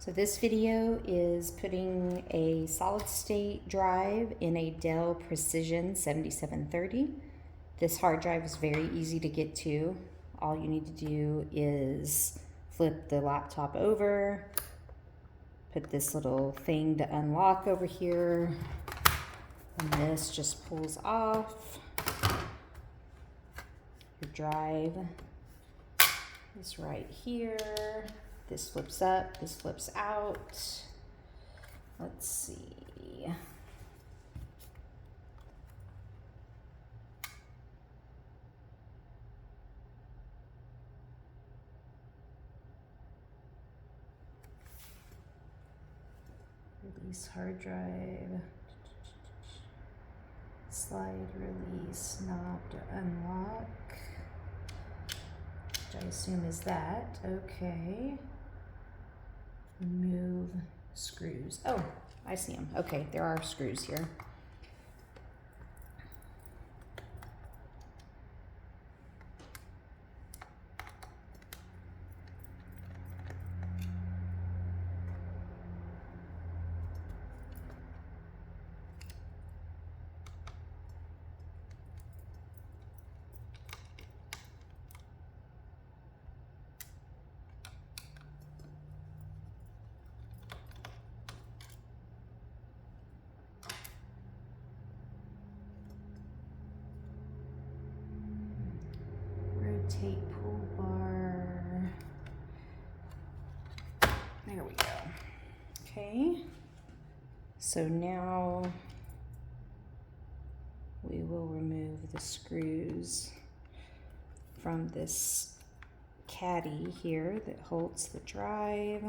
So this video is putting a solid state drive in a Dell Precision 7730. This hard drive is very easy to get to. All you need to do is flip the laptop over, put this little thing to unlock over here, and this just pulls off. Your drive is right here. This flips up, this flips out. Let's see. Release hard drive. Slide release knob to unlock, which I assume is that. Okay. Remove screws. Oh, I see them. Okay, there are screws here. Rotate pull bar. There we go. Okay. So now we will remove the screws from this caddy here that holds the drive.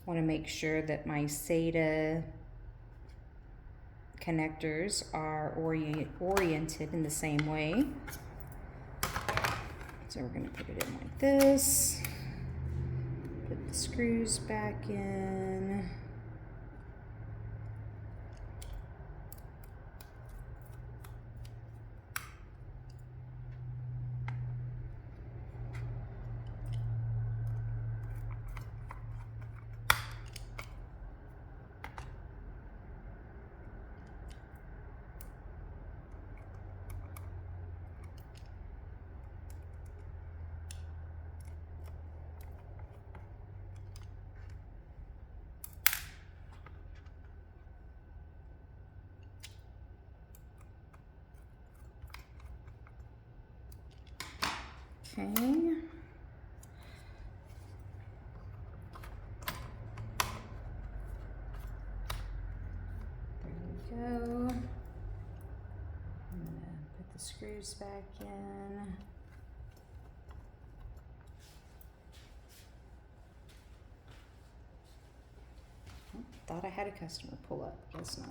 Want to make sure that my SATA connectors are oriented in the same way. So we're going to put it in like this. Put the screws back in. Okay. There we go. I'm gonna put the screws back in. Oh, thought I had a customer pull up, guess not.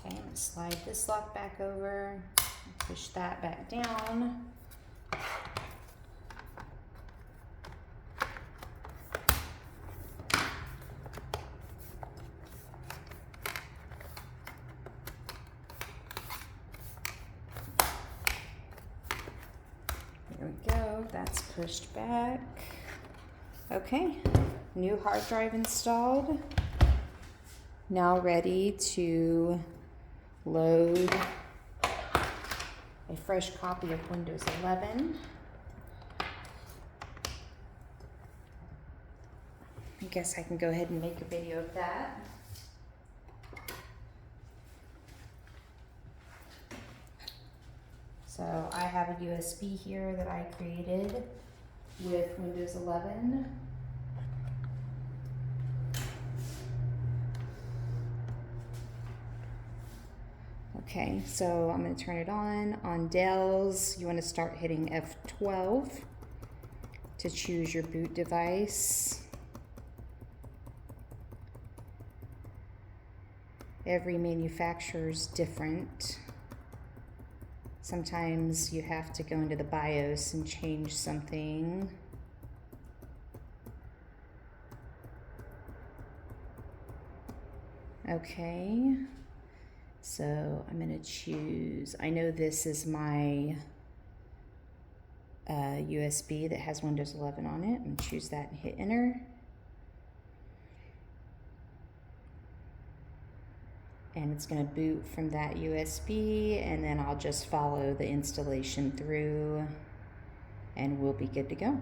Okay, I'm going to slide this lock back over, push that back down. There we go, that's pushed back. Okay, new hard drive installed. Now ready to load a fresh copy of Windows 11. guess I can go ahead and make a video of that. So I have a USB here that I created with Windows 11. Okay, so I'm going to turn it on. On Dell's, you want to start hitting F12 to choose your boot device. Every manufacturer's different. Sometimes you have to go into the BIOS and change something. Okay. So I'm going to choose, I know this is my USB that has Windows 11 on it. I'm going to choose that and hit enter. And it's going to boot from that USB, and then I'll just follow the installation through and we'll be good to go.